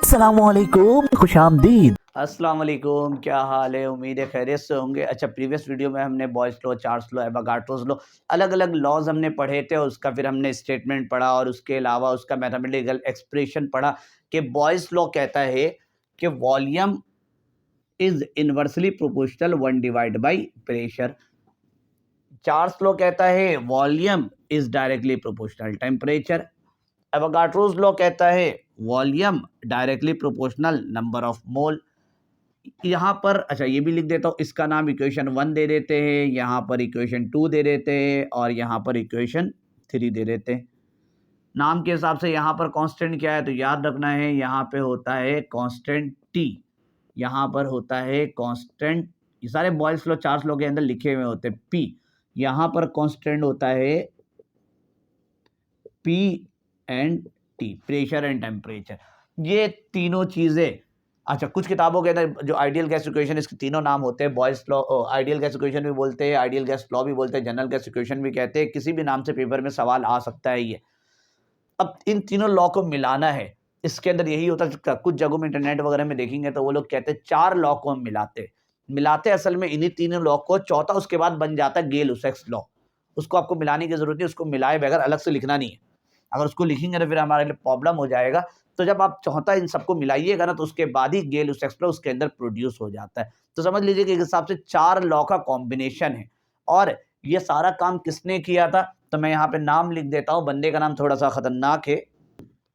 अस्सलामुअलैकुम, खुशामदीद। अस्सलाम वालेकुम, क्या हाल है? उम्मीद है खैरियत से होंगे। अच्छा, प्रीवियस वीडियो में हमने boys law, Charles law, Avogadro's law, अलग अलग लॉज हमने पढ़े थे और उसका फिर हमने स्टेटमेंट पढ़ा और उसके अलावा उसका मैथमेटिकल एक्सप्रेशन पढ़ा कि बॉयस लॉ कहता है कि volume is inversely proportional 1 divide by pressure. Charles law कहता है volume is directly proportional temperature. Avogadro's law कहता है volume directly proportional number of mole. यहाँ पर अच्छा ये भी लिख देता हूँ, इसका नाम इक्वेशन 1 दे देते हैं, यहाँ पर इक्वेशन 2 दे देते हैं और यहाँ पर इक्वेशन 3 दे देते हैं। नाम के हिसाब से यहाँ पर कांस्टेंट क्या है तो याद रखना है, यहाँ पे होता है कांस्टेंट टी, यहाँ पर होता है कांस्टेंट, ये सारे बॉयल्स लॉ, चार्ल्स लॉ के अंदर लिखे हुए होते हैं पी, यहाँ पर कांस्टेंट होता है P and T, pressure and temperature, ये तीनों चीजें। अच्छा, कुछ किताबों के अंदर जो आइडियल गैस इक्वेशन, इसके तीनों नाम होते हैं, Boyle's law, ideal gas equation भी बोलते हैं, आइडियल गैस लॉ भी बोलते हैं, जनरल गैस इक्वेशन भी कहते हैं, किसी भी नाम से पेपर में सवाल आ सकता है ये। अब इन तीनों लॉ को मिलाना है, इसके अंदर यही होता है, कुछ जगहों में इंटरनेट वगैरह में देखेंगे तो वो लोग कहते हैं 4 लॉ को हम मिलाते असल में इन्हीं तीनों लॉ को, चौथा उसके बाद बन जाता है गेल-लुसाक्स लॉ। उसको आपको मिलाने की जरूरत नहीं, उसको मिलाए बगैर अलग से लिखना नहीं है, अगर उसको लिखेंगे तो फिर हमारे लिए प्रॉब्लम हो जाएगा। तो जब आप चौथा इन सबको मिलाइएगा ना तो उसके बाद ही गेल-लुसाक्स लॉ उसके अंदर प्रोड्यूस हो जाता है। तो समझ लीजिए कि इस हिसाब से 4 लॉ का कॉम्बिनेशन है और ये सारा काम किसने किया था, तो मैं यहाँ पे नाम लिख देता हूँ, बंदे का नाम थोड़ा सा खतरनाक है।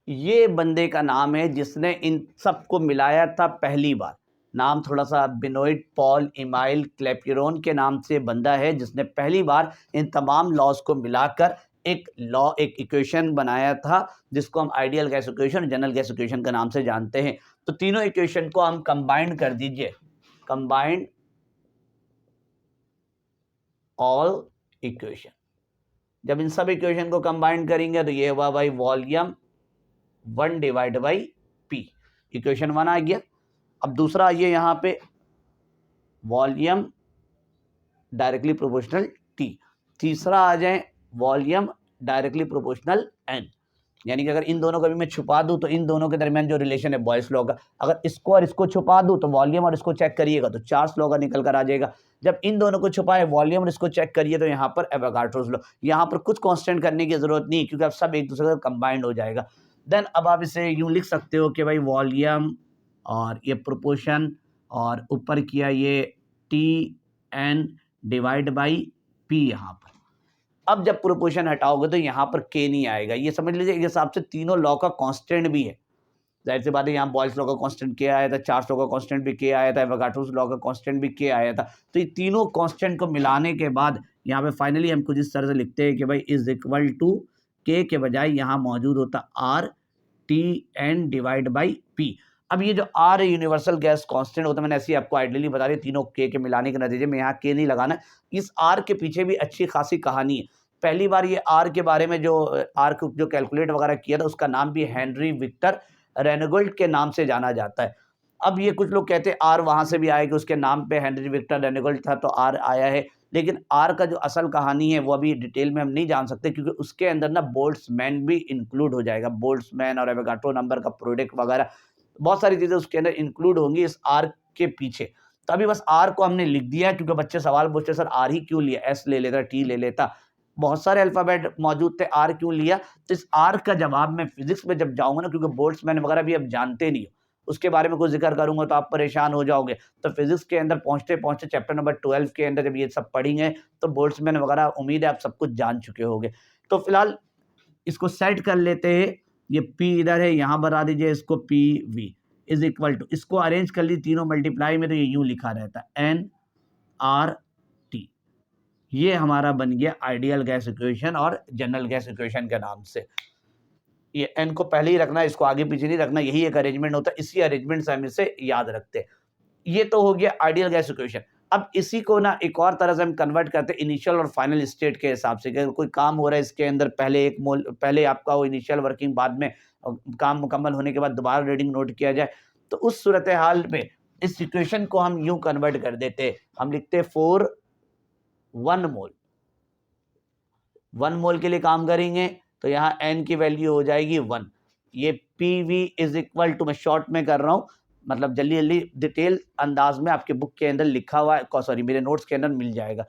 ये बंदे का नाम है जिसने इन सबको मिलाया था पहली बार, नाम थोड़ा सा बेनोइट पॉल इमाइल क्लेपिरोन के नाम से बंदा है जिसने पहली बार इन तमाम लॉज को मिलाकर एक लॉ, एक इक्वेशन बनाया था जिसको हम ideal gas equation, general gas equation के नाम से जानते हैं। तो तीनों इक्वेशन को हम कंबाइंड कर दीजिए, कंबाइंड ऑल इक्वेशन। जब इन सब इक्वेशन को कंबाइंड करेंगे तो ये हुआ भाई volume 1 divide by P, equation 1 आ गया। अब दूसरा आइए यहाँ पे वॉल्यूम डायरेक्टली प्रोपोर्शनल टी, तीसरा आ जाए वॉल्यूम डायरेक्टली प्रोपोर्शनल एन, यानी कि अगर इन दोनों को भी मैं छुपा दूं तो इन दोनों के दरमियान जो रिलेशन है बॉयल्स लॉ का, अगर इसको और इसको छुपा दूं तो वॉल्यूम और इसको चेक करिएगा तो चार्ल्स लॉ का निकल कर आ जाएगा। जब इन दोनों को छुपाए वॉल्यूम और इसको चेक करिए तो यहाँ पर एवोगाड्रोस लॉ, यहाँ पर कुछ कांस्टेंट करने की जरूरत नहीं क्योंकि अब सब एक दूसरे का कंबाइंड हो जाएगा। देन अब आप इसे यूं लिख सकते हो कि भाई वॉल्यूम और ये प्रोपोर्शन और ऊपर किया ये T N divide by P यहाँ पर। अब जब प्रोपोर्शन हटाओगे तो यहाँ पर के नहीं आएगा, ये समझ लीजिए एक हिसाब से तीनों लॉ का कांस्टेंट भी है। जाहिर सी बात है, यहाँ बॉयल्स लॉ का कांस्टेंट के आया था, चार्ल्स लॉ का कांस्टेंट भी के आया था, एवोगाड्रोस लॉ का कांस्टेंट भी के आया था। तो ये तीनों कांस्टेंट को मिलाने के बाद यहाँ पे फाइनली हम कुछ इस तरह से लिखते हैं कि भाई इज इक्वल टू के बजाय यहाँ मौजूद होता R T N divide by P. अब ये जो आर है यूनिवर्सल गैस कांस्टेंट होता है, मैंने ऐसे ही आपको आइडियली बता दिया, तीनों के मिलाने के नतीजे में यहाँ के नहीं लगाना। इस आर के पीछे भी अच्छी खासी कहानी है। पहली बार ये आर के बारे में जो आर को जो कैलकुलेट वगैरह किया था उसका नाम भी हेनरी विक्टर रेनगोल्ड के नाम से जाना जाता है। अब ये कुछ लोग कहते हैं आर वहां से भी आया कि उसके नाम पे हेनरी विक्टर रेनगोल्ड था तो आर आया है, लेकिन आर का जो असल कहानी है वो अभी डिटेल में हम नहीं जान सकते क्योंकि उसके अंदर ना बोल्ट्जमैन भी इंक्लूड हो जाएगा, बोल्ट्जमैन और एवोगाड्रो नंबर का प्रोडक्ट वगैरह बहुत सारी चीजें उसके अंदर इंक्लूड होंगी इस आर के पीछे। तो अभी बस आर को हमने लिख दिया क्योंकि बच्चे सवाल पूछते सर आर ही क्यों लिया, एस ले लेता, टी ले लेता, बहुत सारे अल्फाबेट मौजूद थे, आर क्यों लिया। तो इस आर का जवाब मैं फिजिक्स में जब जाऊंगा ना, क्योंकि बोल्ट्जमैन वगैरह भी अब जानते नहीं हो, उसके बारे में कुछ जिक्र करूंगा तो आप परेशान हो जाओगे। तो फिजिक्स के अंदर पहुंचते पहुंचते चैप्टर नंबर 12 के अंदर जब ये सब पढ़ेंगे तो बोल्ट्जमैन वगैरह उम्मीद है आप सब कुछ जान चुके होंगे। तो फिलहाल इसको सेट कर लेते हैं, ये P इधर है, यहाँ बता दीजिए इसको P V is equal to, इसको अरेंज कर ली तीनों मल्टीप्लाई में तो ये यूं लिखा रहता है एन आर टी, ये हमारा बन गया आइडियल गैस इक्वेशन और जनरल गैस इक्वेशन के नाम से। ये एन को पहले ही रखना, इसको आगे पीछे नहीं रखना, यही एक अरेंजमेंट होता है, इसी अरेंजमेंट से हम इसे याद रखते हैं। ये तो हो गया आइडियल गैस इक्वेशन। अब इसी को ना एक और तरह से हम कन्वर्ट करते हैं इनिशियल और फाइनल स्टेट के हिसाब से, कि कोई काम हो रहा है इसके अंदर, पहले एक मोल, पहले आपका वो इनिशियल वर्किंग, बाद में काम मुकम्मल होने के बाद दोबारा रीडिंग नोट किया जाए, तो उस सूरत हाल में इस इक्वेशन को हम यूं कन्वर्ट कर देते हैं, हम लिखते 4 1 मोल, 1 मोल के लिए काम करेंगे तो यहाँ n की वैल्यू हो जाएगी 1, ये P V is equal to, मैं शॉर्ट में कर रहा हूँ, मतलब जल्दी जल्दी डिटेल अंदाज में आपके बुक के अंदर लिखा हुआ है, सॉरी मेरे नोट्स के अंदर मिल जाएगा।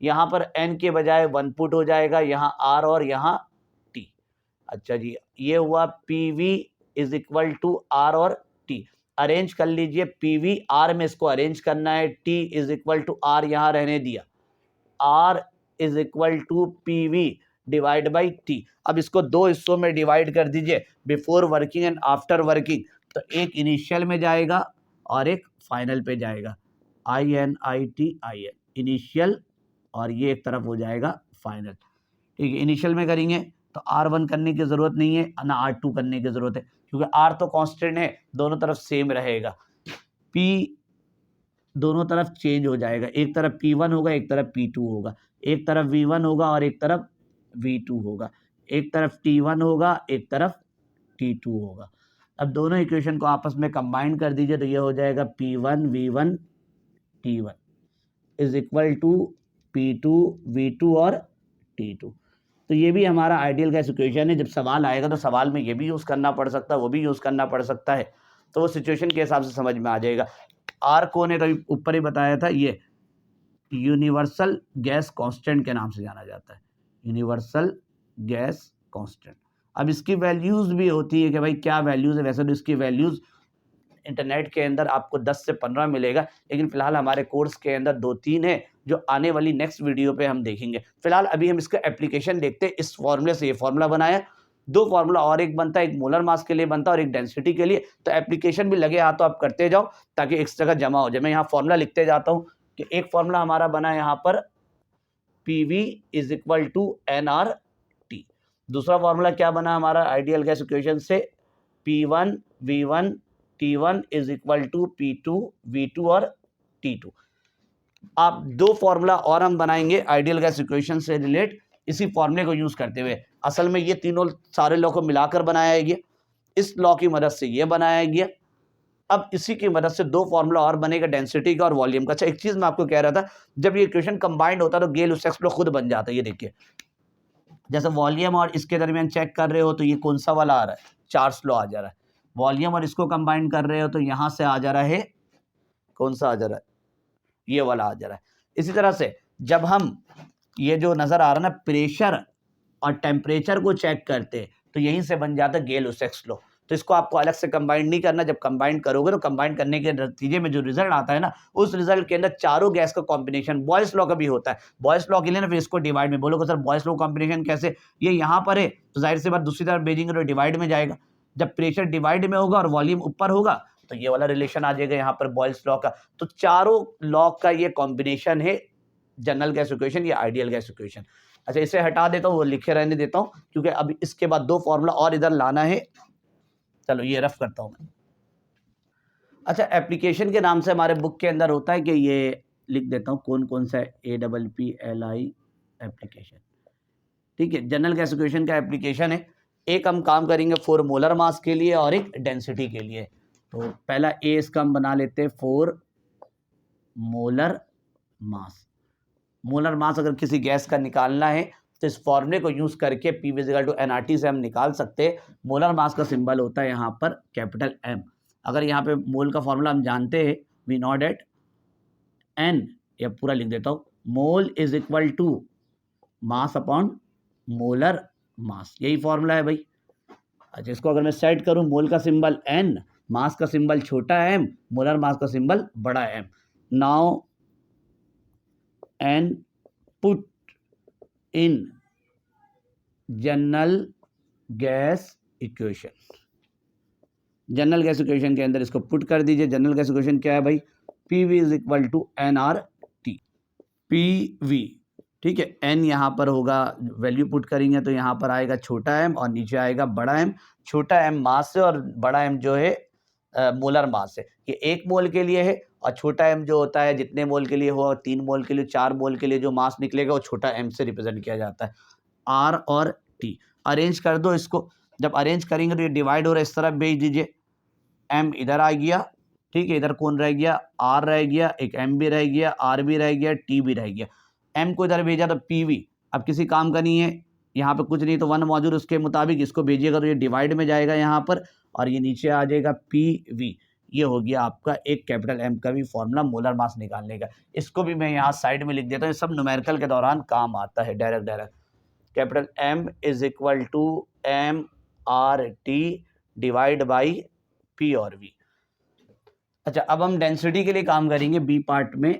यहाँ पर एन के बजाय 1 पुट हो जाएगा, यहाँ आर और यहाँ टी। अच्छा जी, ये हुआ P V is equal to R और टी। अरेंज कर लीजिए, पी वी आर में इसको अरेंज करना है, T is equal to R यहाँ रहने दिया, R is equal to P V divide by T. अब इसको दो हिस्सों में डिवाइड कर दीजिए, before working and after working. तो एक इनिशियल में जाएगा और एक फाइनल पे जाएगा, I N I T I N, initial, और ये एक तरफ हो जाएगा फाइनल। ठीक है, इनिशियल में करेंगे तो R1 करने की ज़रूरत नहीं है ना R2 करने की ज़रूरत है, क्योंकि R तो कांस्टेंट है, दोनों तरफ सेम रहेगा। P दोनों तरफ चेंज हो जाएगा, एक तरफ P1 होगा, एक तरफ P2 होगा, एक तरफ V1 होगा और एक तरफ V2 होगा, एक तरफ T1 होगा, एक तरफ T2 होगा। अब दोनों इक्वेशन को आपस में कंबाइन कर दीजिए तो ये हो जाएगा P1 V1 T1 is equal to P2 V2 और T2। तो ये भी हमारा आइडियल गैस इक्वेशन है। जब सवाल आएगा तो सवाल में ये भी यूज़ करना पड़ सकता है, वो भी यूज़ करना पड़ सकता है, तो वो सिचुएशन के हिसाब से समझ में आ जाएगा। आर कौन है, तो ऊपर ही बताया था, ये यूनिवर्सल गैस कांस्टेंट के नाम से जाना जाता है, यूनिवर्सल गैस कांस्टेंट। अब इसकी वैल्यूज़ भी होती है कि भाई क्या वैल्यूज़ है, वैसे तो इसकी वैल्यूज़ इंटरनेट के अंदर आपको 10 से 15 मिलेगा, लेकिन फिलहाल हमारे कोर्स के अंदर 2-3 है जो आने वाली नेक्स्ट वीडियो पे हम देखेंगे। फिलहाल अभी हम इसका एप्लीकेशन देखते हैं। इस फॉर्मूले से ये फॉर्मूला बनाया, 2 फार्मूला और एक बनता है, एक मोलर मास के लिए बनता है और एक डेंसिटी के लिए। तो एप्लीकेशन भी लगे हाथों आप करते जाओ ताकि एक जगह जमा हो जाए। मैं यहाँ फॉर्मूला लिखते जाता हूँ कि एक फॉर्मूला हमारा बना है यहाँ पर PV is equal to NRT। दूसरा फॉर्मूला क्या बना हमारा आइडियल गैस इक्वेशन से, P1 V1 T1 is equal to P2 V2 और T2। आप 2 फॉर्मूला और हम बनाएंगे आइडियल गैस इक्वेशन से रिलेट, इसी फॉर्मूले को यूज करते हुए। असल में ये तीनों सारे लॉ को मिलाकर बनाया गया, इस लॉ की मदद से ये बनाया गया। अब इसी की मदद से 2 फॉर्मूला और बनेगा, डेंसिटी का और वॉल्यूम का। अच्छा, एक चीज मैं आपको कह रहा था, जब ये इक्वेशन कंबाइंड होता है तो गेल-लुसाक लॉ खुद बन जाता है। ये देखिए, जैसे वॉल्यूम और इसके दरमियान चेक कर रहे हो तो ये कौन सा वाला आ रहा है, चार्ल्स लॉ आ जा रहा है। वॉल्यूम और इसको कंबाइन कर रहे हो तो यहां से आ जा रहा है, कौन सा आ जा रहा है, ये वाला आ जा रहा है। इसी तरह से जब हम ये जो नजर आ रहा है ना, प्रेशर और टेम्परेचर को चेक करते तो यहीं से बन जाता है गेल-लुसाक लॉ। तो इसको आपको अलग से कंबाइन नहीं करना, जब कंबाइन करोगे तो कंबाइन करने के नतीजे में जो रिजल्ट आता है ना, उस रिजल्ट के अंदर चारों गैस का कॉम्बिनेशन बॉयस लॉ का भी होता है। बॉयस लॉ के लिए ना फिर इसको डिवाइड में बोलोगे सर बॉयस लॉ कॉम्बिनेशन कैसे, ये यहाँ पर है तो जाहिर सी बात दूसरी तरफ भेजेंगे तो डिवाइड में जाएगा। जब प्रेशर डिवाइड में होगा और वॉल्यूम ऊपर होगा तो ये वाला रिलेशन आ जाएगा यहाँ पर बॉयस लॉ का। तो चारों लॉ का ये कॉम्बिनेशन है जनरल गैस इक्वेशन या आइडियल गैस इक्वेशन। अच्छा, इसे हटा देता हूँ, वो लिखे रहने देता हूँ क्योंकि अब इसके बाद 2 फॉर्मूला और इधर लाना है। चलो ये रफ करता हूँ मैं। अच्छा, एप्लीकेशन के नाम से हमारे बुक के अंदर होता है कि ये लिख देता हूँ कौन कौन सा APPLI एप्लीकेशन। ठीक है, जनरल गैस इक्वेशन का एप्लीकेशन है। एक हम काम करेंगे 4 मोलर मास के लिए और एक डेंसिटी के लिए। तो पहला ए इसका हम बना लेते हैं 4 मोलर मास। मोलर मास अगर किसी गैस का निकालना है तो इस फॉर्मूले को यूज करके P इक्वल टू NRT से हम निकाल सकते हैं। मोलर मास का सिंबल होता है यहाँ पर कैपिटल M। अगर यहाँ पे मोल का फॉर्मूला हम जानते हैं, वी नो डेट N, या पूरा लिख देता हूँ, mole is equal to mass upon molar mass, यही फॉर्मूला है भाई। अच्छा, इसको अगर मैं सेट करूँ, मोल का सिंबल N, मास का सिंबल छोटा m, मोलर मास का सिंबल बड़ा M। Now N put in general gas equation. General gas equation के अंदर इसको पुट कर दीजिए। जनरल गैस इक्वेशन क्या है भाई, PV is equal to NRT। PV, ठीक है, N यहाँ पर होगा, वैल्यू पुट करेंगे तो यहाँ पर आएगा छोटा m और नीचे आएगा बड़ा M। छोटा m मास से और बड़ा m जो है मोलर मास है। ये 1 मोल के लिए है और छोटा m जो होता है जितने मोल के लिए हो, 3 मोल के लिए, 4 मोल के लिए जो मास निकलेगा वो छोटा m से रिप्रेजेंट किया जाता है। R और T अरेंज कर दो इसको। जब अरेंज करेंगे तो ये डिवाइड हो रहा है, इस तरफ भेज दीजिए। M इधर आ गया, ठीक है, इधर कौन रह गया, R रह गया, एक M भी रह गया, R भी रह गया, T भी रह गया। M को इधर भेजा तो PV अब किसी काम का नहीं है, यहाँ पे कुछ नहीं तो 1 मौजूद, उसके मुताबिक इसको भेजिएगा तो ये डिवाइड में जाएगा यहाँ पर, और ये नीचे आ जाएगा PV। ये हो गया आपका एक कैपिटल M का भी फॉर्मूला मोलर मास निकालने का। इसको भी मैं यहाँ साइड में लिख देता हूँ, ये सब न्यूमेरिकल के दौरान काम आता है direct. Capital M is equal to MRT divide by P और V। अच्छा, अब हम डेंसिटी के लिए काम करेंगे बी पार्ट में।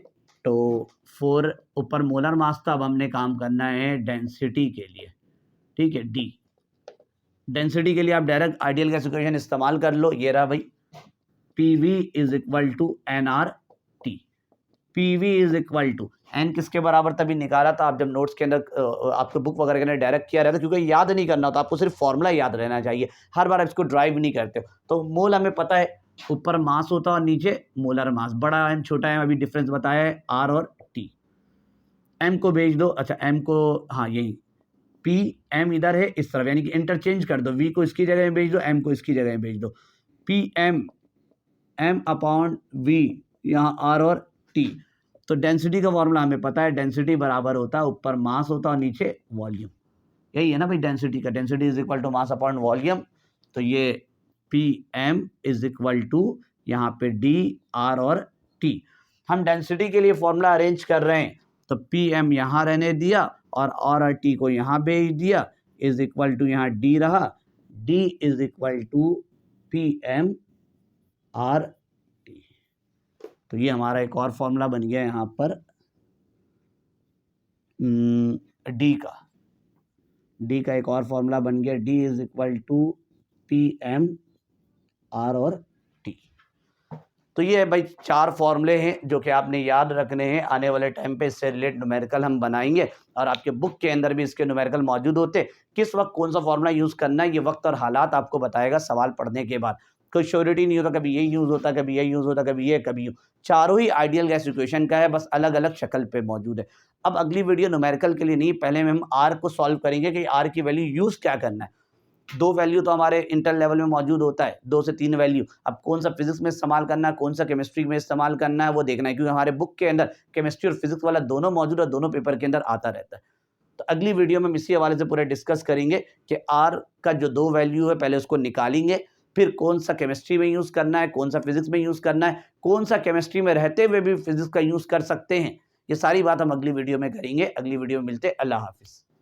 तो 4 ऊपर मोलर मास था, अब हमने काम करना है डेंसिटी के लिए, ठीक है। डी डेंसिटी के लिए आप डायरेक्ट आइडियल गैस इक्वेशन इस्तेमाल कर लो। ये रहा भाई, PV is equal to NRT। PV is equal to N किसके बराबर तभी निकाला था, आप जब नोट्स के अंदर आपके बुक वगैरह के अंदर डायरेक्ट किया रहता, क्योंकि याद नहीं करना होता, आपको सिर्फ फॉर्मूला याद रहना चाहिए, हर बार आप इसको ड्राइव नहीं करते हो। तो मोल हमें पता है, ऊपर मास होता है और नीचे मोलर मास, बड़ा M छोटा M अभी डिफरेंस बताया है R और T। M को भेज दो, अच्छा M को, हाँ यही P M इधर है इस तरफ, यानी कि इंटरचेंज कर दो, V को इसकी जगह में भेज दो, M को इसकी जगह में भेज दो। PM M अपॉन V, यहाँ R और T। तो डेंसिटी का फॉर्मूला हमें पता है, डेंसिटी बराबर होता है ऊपर मास होता है और नीचे वॉल्यूम। यही है ना भाई डेंसिटी का, density is equal to mass upon volume. तो ये PM इज इक्वल टू यहाँ पे D R और T। हम डेंसिटी के लिए फॉर्मूला अरेंज कर रहे हैं, तो PM यहाँ रहने दिया और R और T को यहाँ भेज दिया, इज इक्वल टू यहाँ D रहा, D is equal to PM R T। तो ये हमारा एक और फॉर्मूला बन गया यहाँ पर डी का एक और फॉर्मूला बन गया, D is equal to PM R और T। तो ये है भाई 4 फॉर्मूले हैं जो कि आपने याद रखने हैं, आने वाले टाइम पे इससे रिलेटेड न्यूमेरिकल हम बनाएंगे और आपके बुक के अंदर भी इसके न्यूमेरिकल मौजूद होते। किस वक्त कौन सा फॉर्मूला यूज़ करना है, ये वक्त और हालात आपको बताएगा सवाल पढ़ने के बाद। कोई श्योरिटी नहीं होता, कभी ये यूज़ होता, कभी ये यूज़ होता, कभी ये, कभी यूँ। चारों ही आइडियल गैस इक्वेशन का है, बस अलग अलग शक्ल पे मौजूद है। अब अगली वीडियो न्यूमेरिकल के लिए नहीं, पहले हम R को सॉल्व करेंगे कि R की वैल्यू यूज़ क्या करना है। 2 वैल्यू तो हमारे इंटर लेवल में मौजूद होता है, 2 से 3 वैल्यू। अब कौन सा फिजिक्स में इस्तेमाल करना है, कौन सा केमिस्ट्री में इस्तेमाल करना है, वो देखना है, क्योंकि हमारे बुक के अंदर केमिस्ट्री और फिजिक्स वाला दोनों मौजूद है, दोनों पेपर के अंदर आता रहता है। तो अगली वीडियो में हम इसी हवाले से पूरा डिस्कस करेंगे कि R का जो 2 वैल्यू है पहले उसको निकालेंगे, फिर कौन सा केमिस्ट्री में यूज़ करना है, कौन सा फिजिक्स में यूज़ करना है, कौन सा केमिस्ट्री में रहते हुए भी फिजिक्स का यूज़ कर सकते हैं। ये सारी बात हम अगली वीडियो में करेंगे। अगली वीडियो में मिलते हैं। अल्लाह हाफिज़।